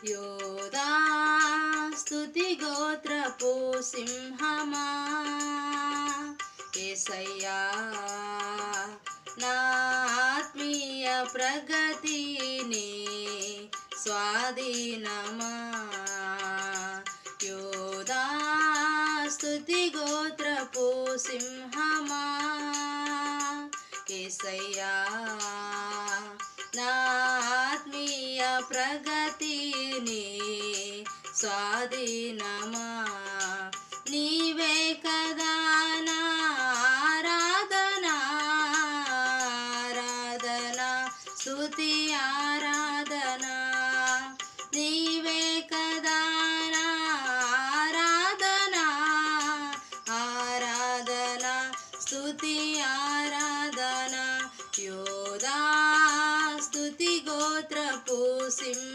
యోధా స్తుతి గోత్రపు సింహమా యేసయ్యా నా ఆత్మీయ ప్రగతిని స్వాధీనమా యోధా స్తుతి గోత్రపు సింహమా యేసయ్యా నా ఆత్మీయ ప్రగతిని స్వాధీనమా నీవే కదా